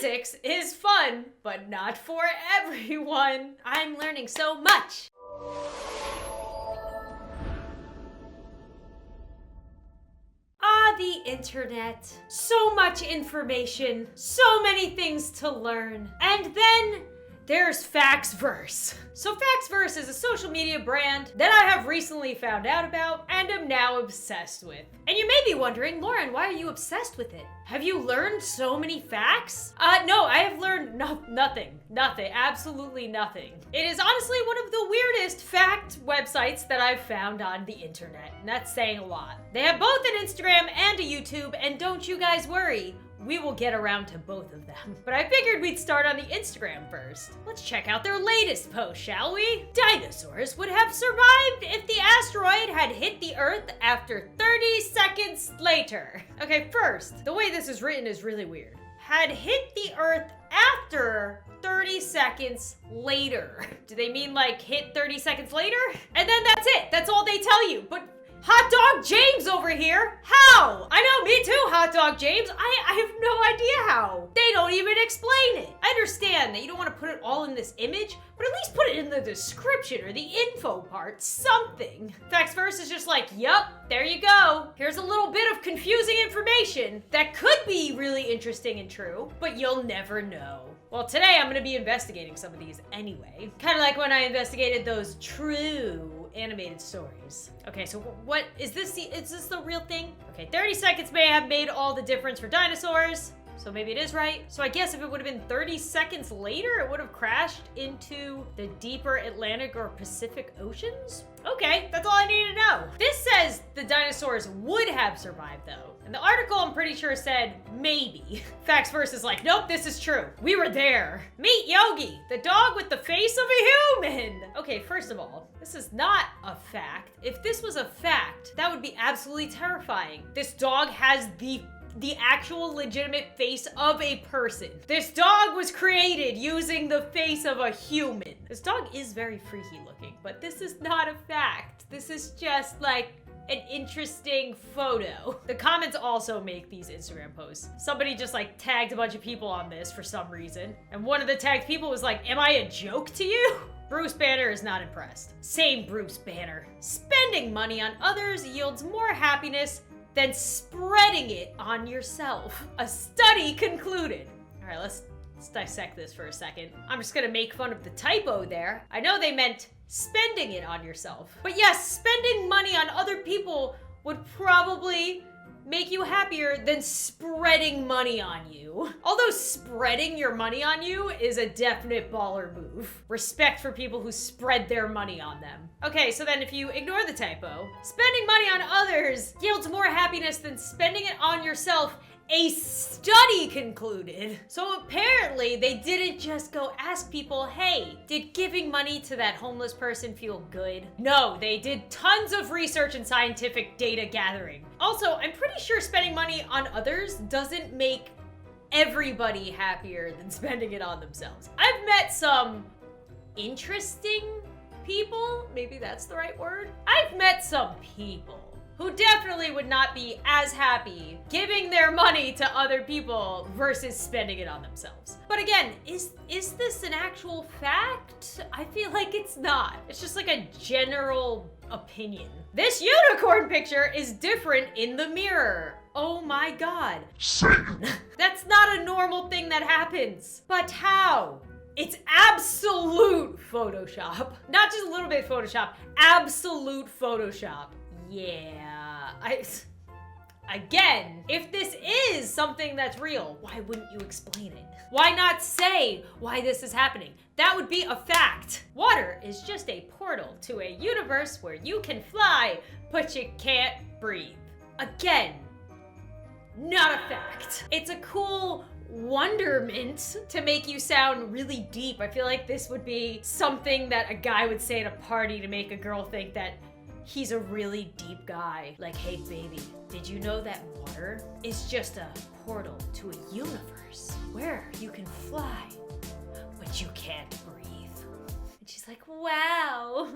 Physics is fun, but not for everyone. I'm learning so much. The internet. So much information, so many things to learn. And then there's Faxverse. So Faxverse is a social media brand that I have recently found out about and am now obsessed with. And you may be wondering, Lauren, why are you obsessed with it? Have you learned so many facts? No, I have learned nothing, absolutely nothing. It is honestly one of the weirdest fact websites that I've found on the internet, and that's saying a lot. They have both an Instagram and a YouTube, and don't you guys worry, we will get around to both of them. But I figured we'd start on the Instagram first. Let's check out their latest post, shall we? Dinosaurs would have survived if the asteroid had hit the Earth after 30 seconds later. Okay, first, the way this is written is really weird. Had hit the Earth after 30 seconds later. Do they mean like hit 30 seconds later? And then that's it. That's all they tell you. But Hot Dog James over here, how? I know, me too, Hot Dog James. I have no idea how. They don't even explain it. I understand that you don't want to put it all in this image, but at least put it in the description or the info part, something. Faxverse is just like, yup, there you go. Here's a little bit of confusing information that could be really interesting and true, but you'll never know. Well, today I'm gonna be investigating some of these anyway. Kind of like when I investigated those true animated stories. Okay, so what is this the real thing? Okay, 30 seconds may have made all the difference for dinosaurs. So maybe it is right. So I guess if it would have been 30 seconds later, it would have crashed into the deeper Atlantic or Pacific Oceans? Okay, that's all I need to know. This says the dinosaurs would have survived though. And the article, I'm pretty sure, said maybe. Faxverse is like, nope, this is true. We were there. Meet Yogi, the dog with the face of a human. Okay, first of all, this is not a fact. If this was a fact, that would be absolutely terrifying. This dog has the actual legitimate face of a person. This dog was created using the face of a human. This dog is very freaky looking, but this is not a fact. This is just like an interesting photo. The comments also make these Instagram posts. Somebody just like tagged a bunch of people on this for some reason. And one of the tagged people was like, am I a joke to you? Bruce Banner is not impressed. Same Bruce Banner. Spending money on others yields more happiness than spreading it on yourself. A study concluded. All right, let's dissect this for a second. I'm just gonna make fun of the typo there. I know they meant spending it on yourself. But yes, spending money on other people would probably make you happier than spreading money on you. Although spreading your money on you is a definite baller move. Respect for people who spread their money on them. Okay, so then if you ignore the typo, spending money on others yields more happiness than spending it on yourself, a study concluded. So apparently they didn't just go ask people, hey, did giving money to that homeless person feel good? No, they did tons of research and scientific data gathering. Also, I'm pretty sure spending money on others doesn't make everybody happier than spending it on themselves. I've met some interesting people, maybe that's the right word. I've met some people who definitely would not be as happy giving their money to other people versus spending it on themselves. But again, is this an actual fact? I feel like it's not. It's just like a general opinion. This unicorn picture is different in the mirror. Oh my God. That's not a normal thing that happens. But how? It's absolute Photoshop. Not just a little bit Photoshop, absolute Photoshop. Yeah, again, if this is something that's real, why wouldn't you explain it? Why not say why this is happening? That would be a fact. Water is just a portal to a universe where you can fly, but you can't breathe. Again, not a fact. It's a cool wonderment to make you sound really deep. I feel like this would be something that a guy would say at a party to make a girl think that he's a really deep guy. Like, hey baby, did you know that water is just a portal to a universe where you can fly, but you can't breathe? And she's like, wow,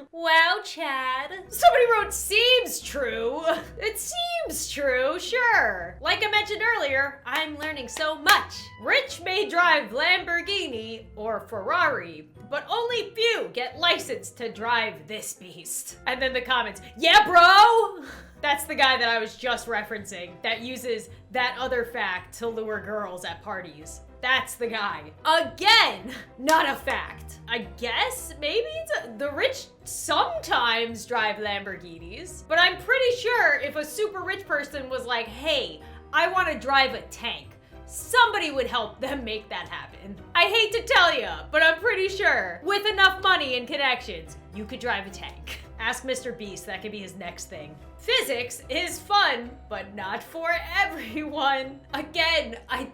Chad. Somebody wrote, seems true. It seems seems true, sure. Like I mentioned earlier, I'm learning so much. Rich may drive Lamborghini or Ferrari, but only few get licensed to drive this beast. And then the comments, yeah, bro! That's the guy that I was just referencing that uses that other fact to lure girls at parties. That's the guy. Again, not a fact. I guess maybe the rich sometimes drive Lamborghinis, but I'm pretty sure if a super rich person was like, hey, I want to drive a tank, somebody would help them make that happen. I hate to tell you, but I'm pretty sure with enough money and connections, you could drive a tank. Ask Mr. Beast, that could be his next thing. Physics is fun, but not for everyone. Again, I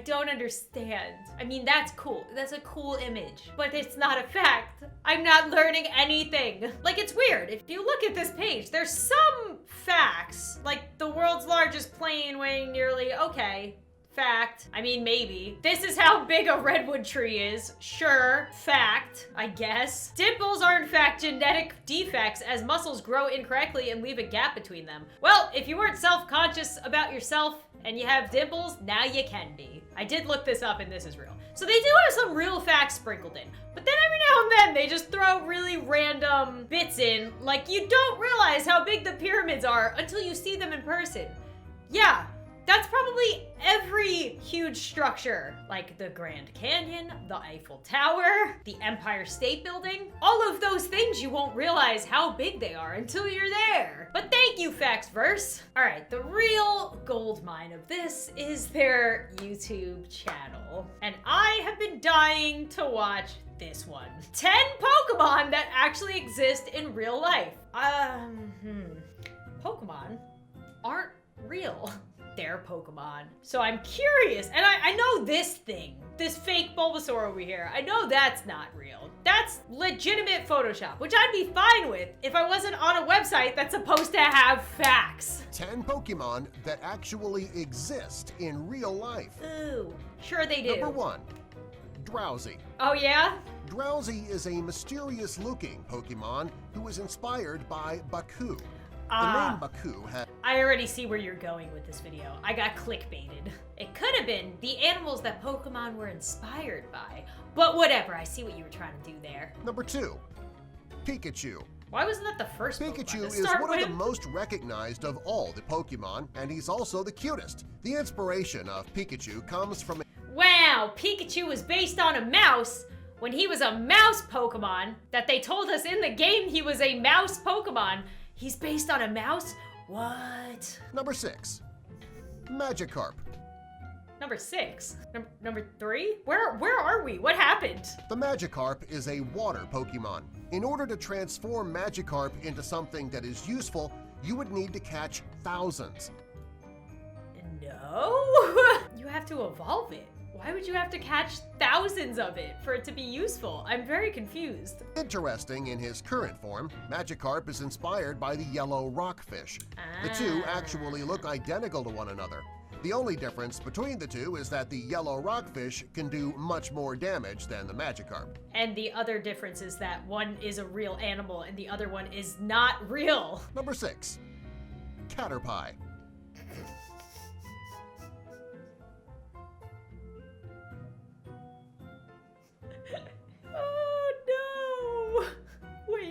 don't understand. I mean, that's cool. That's a cool image, but it's not a fact. I'm not learning anything. Like, it's weird. If you look at this page, there's some facts, like the world's largest plane weighing nearly, okay, fact. I mean, maybe. This is how big a redwood tree is. Sure. Fact, I guess. Dimples are in fact genetic defects as muscles grow incorrectly and leave a gap between them. Well, if you weren't self-conscious about yourself and you have dimples, now you can be. I did look this up and this is real. So they do have some real facts sprinkled in, but then every now and then they just throw really random bits in, like you don't realize how big the pyramids are until you see them in person. Yeah. That's probably every huge structure, like the Grand Canyon, the Eiffel Tower, the Empire State Building. All of those things you won't realize how big they are until you're there. But thank you, Factsverse. All right, the real gold mine of this is their YouTube channel. And I have been dying to watch this one. 10 Pokemon that actually exist in real life. Pokemon aren't real. They're Pokemon. So I'm curious, and I know this thing, this fake Bulbasaur over here, I know that's not real. That's legitimate Photoshop, which I'd be fine with if I wasn't on a website that's supposed to have facts. 10 Pokemon that actually exist in real life. Ooh, sure they do. Number 1, Drowsy. Oh yeah? Drowsy is a mysterious-looking Pokemon who is inspired by Baku. The name Baku has... I already see where you're going with this video. I got clickbaited. It could have been the animals that Pokemon were inspired by. But whatever, I see what you were trying to do there. Number 2, Pikachu. Why wasn't that the first Pikachu Pokemon to is start one with? of the most recognized of all the Pokemon, and he's also the cutest. The inspiration of Pikachu comes from... Wow, Pikachu was based on a mouse when he was a mouse Pokemon that they told us in the game he was a mouse Pokemon. He's based on a mouse? What? Number 6, Magikarp. Number 6? Number 3? Where are we? What happened? The Magikarp is a water Pokemon. In order to transform Magikarp into something that is useful, you would need to catch thousands. No? You have to evolve it. Why would you have to catch thousands of it for it to be useful? I'm very confused. Interesting, in his current form, Magikarp is inspired by the yellow rockfish. The two actually look identical to one another. The only difference between the two is that the yellow rockfish can do much more damage than the Magikarp. And the other difference is that one is a real animal and the other one is not real. Number 6, Caterpie.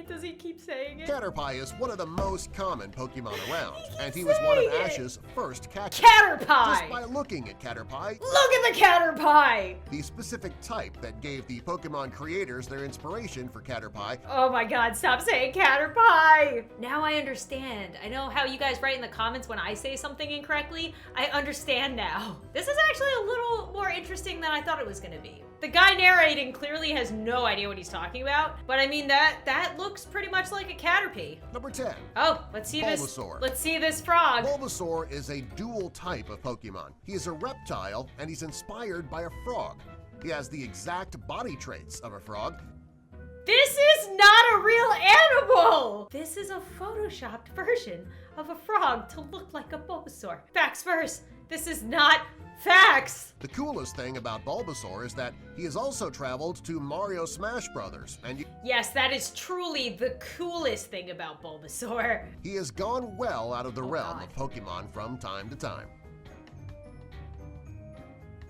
Does he keep saying it? Caterpie is one of the most common Pokemon around, and he was one of Ash's first catchers. Caterpie! Just by looking at Caterpie, look at the Caterpie! The specific type that gave the Pokemon creators their inspiration for Caterpie. Oh my god, stop saying Caterpie! Now I understand. I know how you guys write in the comments when I say something incorrectly. I understand now. This is actually a little more interesting than I thought it was gonna be. The guy narrating clearly has no idea what he's talking about, but I mean, that looks pretty much like a Caterpie. Number 10. Oh, let's see Bulbasaur. Let's see this frog. Bulbasaur is a dual type of Pokemon. He is a reptile, and he's inspired by a frog. He has the exact body traits of a frog. This is not a real animal! This is a photoshopped version of a frog to look like a Bulbasaur. Facts first. This is not facts. The coolest thing about Bulbasaur is that he has also traveled to Mario Smash Brothers, and Yes, that is truly the coolest thing about Bulbasaur. he has gone well out of the realm God. of Pokemon from time to time.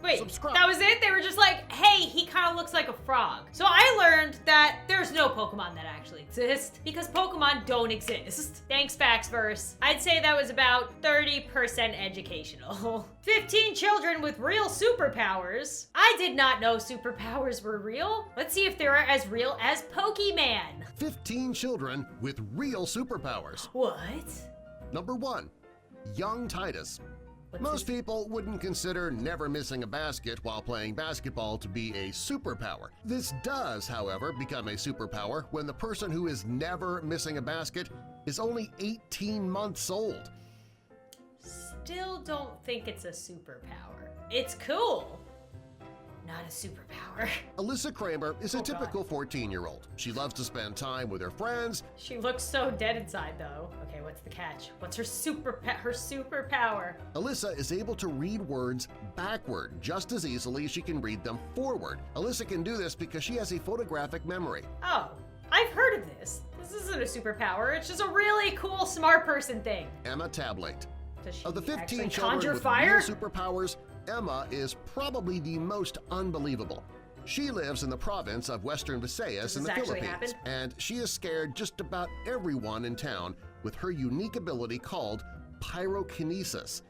Wait, Subscribe. that was it? They were just like, hey, he kind of looks like a frog. So I learned that there's no Pokemon that actually exist because Pokemon don't exist. Thanks, Faxverse. I'd say that was about 30% educational. 15 children with real superpowers. I did not know superpowers were real. Let's see if they're as real as Pokemon. 15 children with real superpowers. What? Number 1. Young Titus. Most people wouldn't consider never missing a basket while playing basketball to be a superpower. This does, however, become a superpower when the person who is never missing a basket is only 18 months old. Still don't think it's a superpower. It's cool. Not a superpower. Alyssa Kramer is a God. typical 14-year-old. She loves to spend time with her friends. She looks so dead inside, though. Okay, what's the catch? What's her superpower? Alyssa is able to read words backward just as easily as she can read them forward. Alyssa can do this because she has a photographic memory. Oh, I've heard of this. This isn't a superpower. It's just a really cool smart person thing. Emma Tablate. Does she Of the 15 actually children conjure with fire? real superpowers, Emma is probably the most unbelievable. She lives in the province of Western Visayas in the Does this actually Philippines, happen? and she has scared just about everyone in town with her unique ability called pyrokinesis.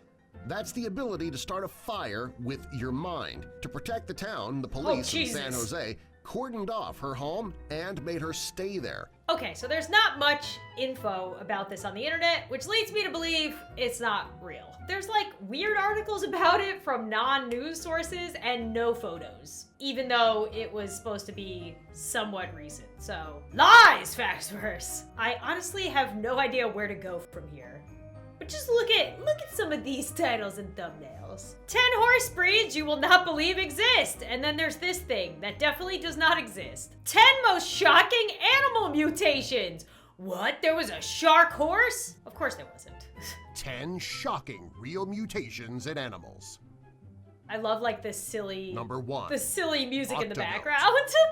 That's the ability to start a fire with your mind. To protect the town, the police in San Jesus. Jose cordoned off her home and made her stay there. Okay, so there's not much info about this on the internet, which leads me to believe it's not real. There's like weird articles about it from non-news sources and no photos, even though it was supposed to be somewhat recent. So, lies, Faxverse! I honestly have no idea where to go from here. But just look at some of these titles and thumbnails. 10 horse breeds you will not believe exist. And then there's this thing that definitely does not exist. 10 most shocking animal mutations. What? There was a shark horse? Of course there wasn't. 10 shocking real mutations in animals. I love like this silly... Number 1. The silly music in the Octodont. background.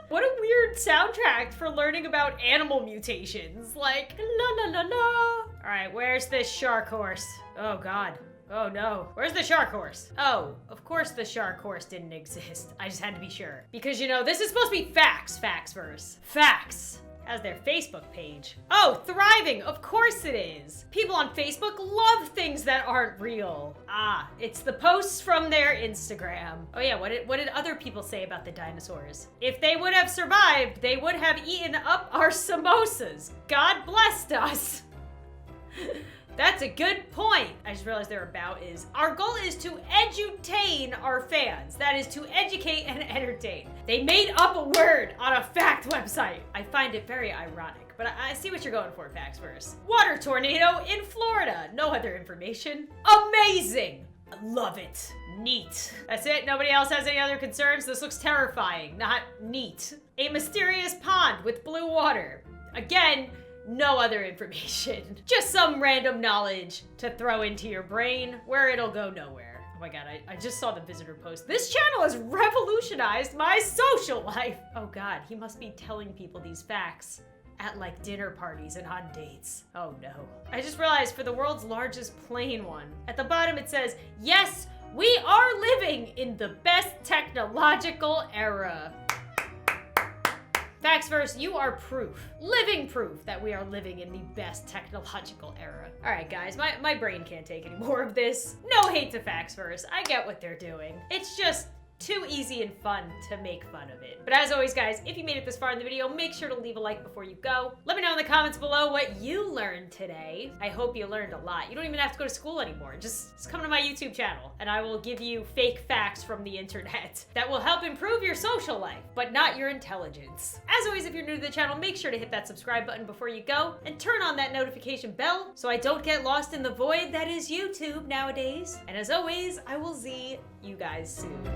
What a weird soundtrack for learning about animal mutations. Like, la la la la. All right, where's this shark horse? Oh God. Oh no. Where's the shark horse? Oh, of course the shark horse didn't exist. I just had to be sure. Because you know, this is supposed to be facts, Faxverse. Facts. Has their Facebook page. Oh, thriving, of course it is. People on Facebook love things that aren't real. Ah, it's the posts from their Instagram. Oh yeah, what did other people say about the dinosaurs? If they would have survived, they would have eaten up our samosas. God blessed us. That's a good point. I just realized their about is, our goal is to edutain our fans. That is to educate and entertain. They made up a word on a fact website. I find it very ironic, but I see what you're going for, Faxverse. Water tornado in Florida. No other information. Amazing. Love it. Neat. That's it? Nobody else has any other concerns? This looks terrifying, not neat. A mysterious pond with blue water. Again, no other information. Just some random knowledge to throw into your brain where it'll go nowhere. Oh my God, I just saw the visitor post. This channel has revolutionized my social life. Oh God, he must be telling people these facts at like dinner parties and on dates. Oh no. I just realized for the world's largest plain one, at the bottom it says, yes, we are living in the best technological era. Faxverse, you are proof, living proof that we are living in the best technological era. All right, guys, my brain can't take any more of this. No hate to Faxverse, I get what they're doing. It's just too easy and fun to make fun of it. But as always, guys, if you made it this far in the video, make sure to leave a like before you go. Let me know in the comments below what you learned today. I hope you learned a lot. You don't even have to go to school anymore. Just come to my YouTube channel and I will give you fake facts from the internet that will help improve your social life, but not your intelligence. As always, if you're new to the channel, make sure to hit that subscribe button before you go and turn on that notification bell so I don't get lost in the void that is YouTube nowadays. And as always, I will see you guys soon.